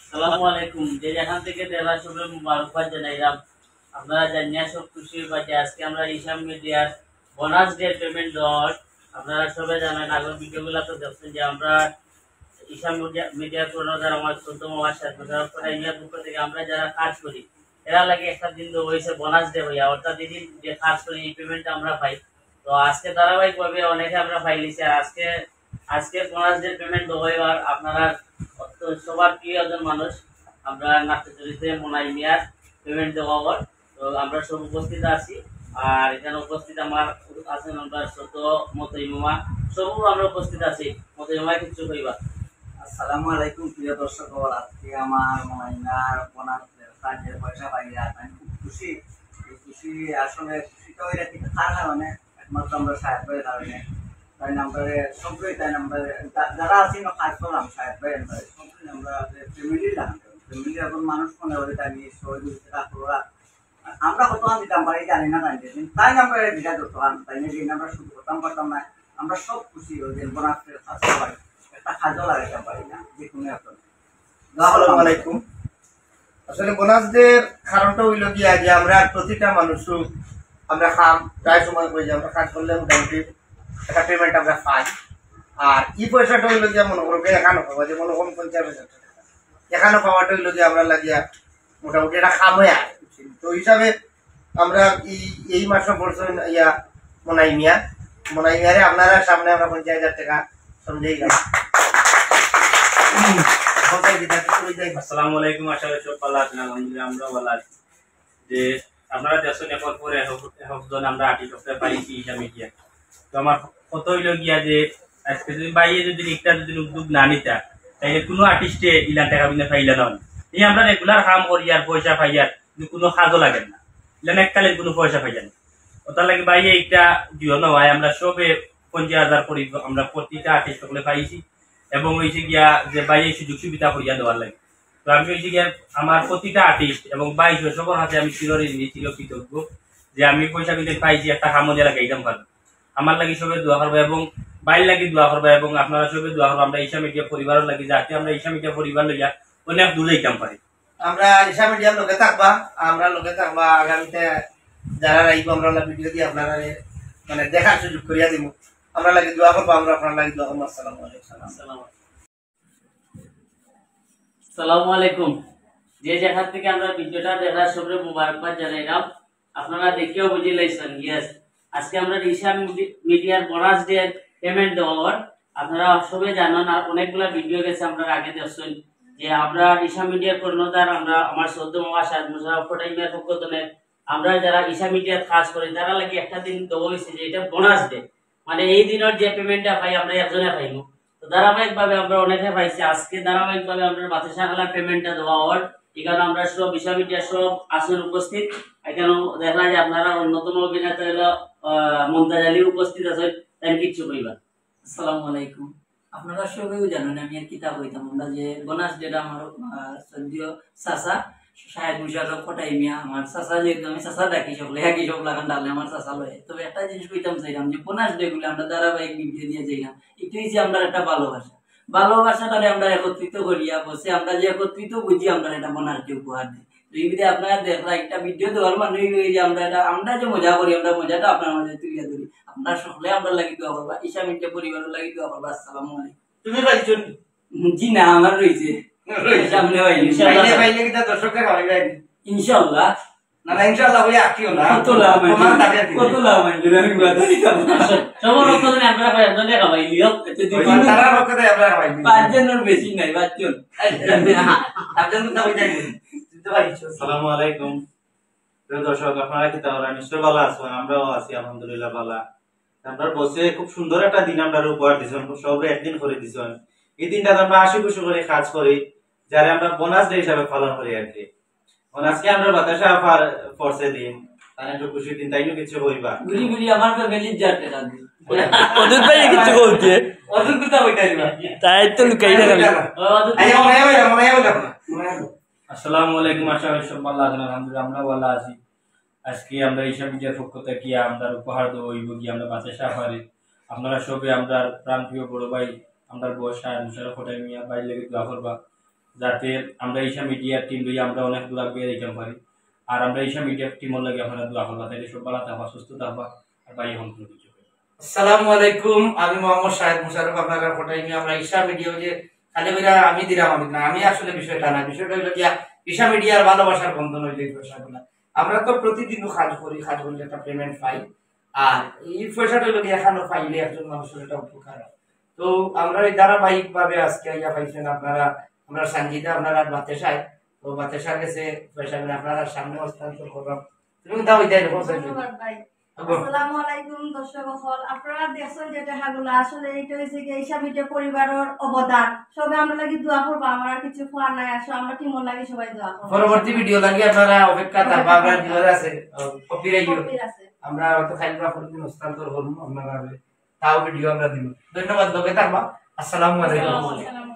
সালামু আলাইকুম। যে যেখান থেকে দেলা শুভে মুবারকবাদ জানাইলাম। আপনারা জানিয়া সব খুশি পাইছে। আজকে আমরা ইসাম মিডিয়ার বোনাস ডে পেমেন্ট দেওয়ার আপনারা সবাই জানেন। আগের ভিডিওগুলো তো দেখছেন যে আমরা ইসাম মিডিয়ার প্রণোদার আমার ১৪ মাস ইন্ডিয়ার পক্ষ থেকে আমরা যারা কাজ করি এরা লাগে একটা দিন তো হয়েছে বোনাস ডে হইয়া, অর্থাৎ এদিন যে কাজ করি এই পেমেন্টটা আমরা পাই। তো আজকে ধারাবাহিকভাবে অনেকে আমরা পাইলিছি। আর আজকে বোনাস ডে পেমেন্ট হইবার আপনারা সবার প্রিয় একজন মানুষ আমরা নাট্যচরিত্রে মোনাই মিয়ার পেমেন্ট দেওয়া হওয়ার। তো আমরা সব উপস্থিত আছি। আর এখানে উপস্থিত আমার আছেন আমরা ছোট মতো ইমামা, সব আমরা উপস্থিত আছি। মতো ইমামা কিছু কইবা। আসসালামু আলাইকুম প্রিয় দর্শক, আজকে আমার মহিনার বোনাসের কাজের পয়সা পাইয়া আমি খুব খুশি। এই খুশি আসলে খুশিটা হয়ে রাখি তার কারণে, একমাত্র আমরা সাহেব ভাইয়ের কারণে। তাই নাম্বারে সবগুলোই তাই নাম্বারে যারা আছি না কাজ করলাম সাহেব ভাইয়ের সবগুলো আমরা ফ্যামিলি ফ্যামিলি এখন মানুষ মনে করে তাই নিয়ে সহযোগিতা করা আমরা কত দিতাম পারি জানি না। তাই নাম্বারে দিটা ধরতো তাই নিয়ে আমরা শুরু করতাম পারতাম না। আমরা সব খুশি হই যে বোনাসের কাজ সবাই আসসালামু আলাইকুম। আসলে বোনাসদের কারণটা হইল গিয়া যে আমরা প্রতিটা মানুষ আমরা প্রায় সময় কই যে আমরা কাজ করলে মোটামুটি একটা পেমেন্ট আমরা পাই। আর এই পয়সাটা হইল গিয়া মনে করো এখানে পাওয়া, যে মনে করুন 50,000 টাকা এখানে পাওয়াটা হইল গিয়ে আমরা লাগিয়া মোটামুটি এটা খাম হয়ে আসে। তো হিসাবে আমরা এই মাসে পড়ছেন ইয়া মনাই মিয়ারে আপনারা সামনে আমরা 50,000 টাকা সমঝেই গেলাম। আসসালামু আলাইকুম। আশা করি সব ভালো আছেন। আলহামদুলিল্লাহ আমরা ভালো আছি। যে আপনারা দেখছেন এখন পরে একজন আমরা আর্টিস্ট পাইছি ইসাম মিডিয়া। তো আমার কত হইল গিয়া যে আজকে যদি বাইরে যদি একটা যদি উদ্যোগ না নিতা তাইলে কোনো আর্টিস্টে ইলান টাকা বিনা পাইলা না। এই আমরা রেগুলার কাম করি আর পয়সা পাইয়ার কিন্তু কোনো কাজও লাগে না, ইলান এককালীন কোনো পয়সা পাই না। ওটার লাগে বাইরে একটা দিও না হয় আমরা সবে 50,000 করি আমরা প্রতিটা আর্টিস্ট সকলে পাইছি। এবং হয়েছে গিয়া যে বাইরে সুযোগ সুবিধা করিয়া দেওয়ার লাগে। তো আমি হয়েছে গিয়া আমার প্রতিটা আর্টিস্ট এবং বাইশ সবার হাতে আমি চিরকৃতজ্ঞ যে আমি পয়সা কিন্তু পাইছি একটা হামদে লাগে এইরকম পারবো। আমার লাগে সবে দোয়া করবো এবং বাইর লাগে দোয়া করবো এবং আপনারা সবে দোয়া করবো আমরা ইসা মিডিয়া পরিবারের লাগে যাতে আমরা ইসা মিডিয়া পরিবার লইয়া অনেক দূর যাইতাম পারি। আমরা ইসা মিডিয়ার লোকে থাকবা, আমরা লোকে থাকবা। আগামীতে যারা রাইব আমরা ভিডিও দিয়ে আপনারা মানে দেখার সুযোগ করিয়া দিব। আমরা লাগে দোয়া করবো, আমরা আপনার লাগে দোয়া করবো। আসসালামু আলাইকুম। যে যেখান থেকে আমরা ভিডিওটা দেখার সবরে মুবারকবাদ জানাইলাম। আপনারা দেখেও বুঝে লাইছেন। ইয়েস, আজকে আমরা ইসাম মিডিয়ার বোনাস ডে পেমেন্ট দেওয়ার আপনারা সবাই জানেন। আর অনেকগুলা ভিডিও গেছে আমরা আগে দেখছেন যে আমরা ইসাম মিডিয়ার কর্ণধার আমরা আমার 14 মাস আর মুসাফাটাইমের পক্ষ থেকে আমরা যারা ইসাম মিডিয়ার কাজ করি তারা লাগে একটা দিন দেওয়া হয়েছে যে এটা বোনাস ডে, মানে এই দিনের যে পেমেন্টটা পাই আমরা একজনে পাইব। তো ধারাবাহিকভাবে আমরা অনেকে পাইছি। আজকে ধারাবাহিকভাবে আমরা বাতাসা খালার পেমেন্টটা দেওয়া হওয়ার এখানে আমরা সব ইসা মিডিয়া সব আসেন উপস্থিত। এখানে দেখা যায় আপনারা অন্যতম অভিনেতা হলো মুমতাজ আলী উপস্থিত আছেন। তাই কিচ্ছু কইবা। আসসালামু আলাইকুম। আপনারা সবাই জানেন আমি আর কিতাব হইতাম আমরা যে বোনাস ডেটা আমার সদ্য চাচা সাহেব মুশারফ ফটাই মিয়া আমার চাচা, যেহেতু আমি চাচা ডাকি সকলে একই সব লাগান ডালে আমার চাচা লয়। তবে একটা জিনিস কইতাম চাইলাম যে বোনাস ডে গুলো আমরা ধারাবাহিক ভিডিও দিয়ে যাইলাম, এটাই যে আমরা একটা ভালোবাসাটারে আমরা একত্রিত করিয়া বসে আমরা যে একত্রিত বুঝি আমরা এটা বোনাস ডে উপহার দিই। তো আপনারা দেখলা একটা ভিডিও দেওয়ার মানে যে আমরা যে মজা করি আমরা মজাটা আপনার মাঝে তুলিয়া ধরি। আপনার সকলে আমরা লাগি দোয়া করবা, ইসা মিডিয়া পরিবারের লাগি দোয়া করবা। আসসালামু আলাইকুম। তুমি পাইছো? জি না, আমার রয়েছে সামনে ভাই ইনশাআল্লাহ। না ইনশাআল্লাহ বলে আকিও না কত লাভ আমি সবার রকম আমরা একজনে খাবাই লিও তারা রকতে আমরা খাবাই পাঁচজনের বেশি নাই, পাঁচজন পাঁচজন তো হইতাই দিতে পারিছো। আসসালামু আলাইকুম প্রিয় দর্শক, আপনারা কি তাহলে নিশ্চয় ভালো আছেন? আমরাও আছি আলহামদুলিল্লাহ ভালো। আমরা বসে খুব সুন্দর একটা দিন আমরা উপহার দিয়েছেন, সব একদিন করে দিয়েছেন। এই দিনটা আমরা হাসি খুশি করে কাজ করি, যারা আমরা বোনাস ডে হিসাবে পালন করি আর কি। আজকে আমরা বাতাসা পড়ছে দিন, তাই একটু খুশির দিন, তাই কিছু কইবা গুলি গুলি আমার ফ্যামিলির যাতে রাখবে অদূর ভাই কিছু বলছে অদূর কথা হইতাই না, তাই তো লুকাই না। আইয়া মনে হয় আসসালামু আলাইকুম। আশা করি সব ভালো আছেন। আলহামদুলিল্লাহ আমরা ভালো আছি। আজকে আমরা ইসা মিডিয়ার পক্ষ থেকে আমরা উপহার দেবো হইব কি আমরা বাতাসা পারি। আপনারা সবে আমরা প্রাণপ্রিয় বড় ভাই আমরা বসা মুশারফ ফটাই মিয়া ভাই লেগে দোয়া করবা যাতে আমরা ঈশা মিডিয়ার টিম লই আমরা অনেক দূর আগে যাইতে পারি। আর আমরা ঈশা মিডিয়ার টিমের লাগে আপনারা দোয়া করবা, তাইলে সব ভালো থাকবা, সুস্থ থাকবা, আর ভাই এখন কোনো কিছু হবে। আসসালামু আলাইকুম, আমি মোহাম্মদ শাহেদ মুশাররফ, আপনারা কোটাই নিয়ে আমরা ঈশা মিডিয়া যে খালি বইরা আমি দিলাম আমি না, আমি আসলে বিষয়টা না, বিষয়টা হলো গিয়া ঈশা মিডিয়ার ভালোবাসার বন্ধন হইলে এই পয়সাগুলা আমরা তো প্রতিদিন কাজ করি, কাজ করলে একটা পেমেন্ট পাই, আর এই পয়সাটা হলো গিয়া এখানে পাইলে একজন মানুষের একটা উপকার হয়। তো আমরা এই ধারাবাহিক ভাবে আজকে ইয়া পাইছেন আপনারা, আমরা সঞ্জিতা আপনারা বাতে সাহেব, তো বাতে সাহেব কাছে পয়সাগুলো আপনারা সামনে হস্তান্তর করলাম, তুমি দাও ইদাই ধন্যবাদ ভাই। আসসালামু আলাইকুম দর্শক সকল, আপনারা দেখছেন যে টাকাগুলো আসলে এইটা হয়েছে কি ঈশা মিডিয়া পরিবারের অবদান, সবাই আমরা লাগি দোয়া করবো, আমার আর কিছু খোয়ার নাই, আসলে আমরা টিমর লাগি সবাই দোয়া করবো। পরবর্তী ভিডিও লাগি আপনারা অপেক্ষা থাকবা, আমরা ভিডিও আছে কপিরাইট কপির আছে। আমরা হয়তো খাইবা প্রতিদিন হস্তান্তর করব আপনারা, তাও ভিডিও আমরা দিব। ধন্যবাদ, লোকে থাকবা। আসসালামু আলাইকুম। আসসালামু আলাইকুম।